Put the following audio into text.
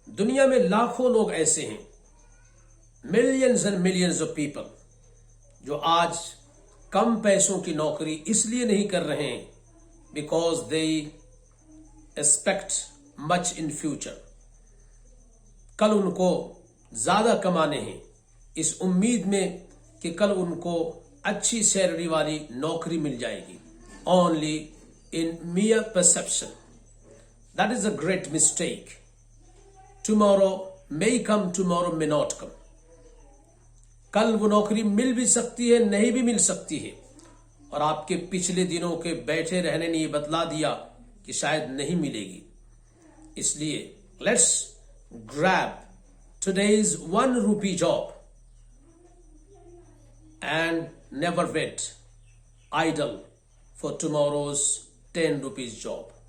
दुनिया में लाखों लोग ऐसे हैं, millions and millions of people, जो आज कम पैसों की नौकरी इसलिए नहीं कर रहे हैं because they expect much in future. कल उनको ज्यादा कमाने हैं इस उम्मीद में कि कल उनको अच्छी सैलरी वाली नौकरी मिल जाएगी। Only in mere perception. That is a great mistake. Tomorrow may come, tomorrow may not come. कल वो नौकरी मिल भी सकती है, नहीं भी मिल सकती है, और आपके पिछले दिनों के बैठे रहने ने ये बतला दिया कि शायद नहीं मिलेगी। इसलिए let's grab today's 1 rupee job and never wait idle for tomorrow's 10 rupees job.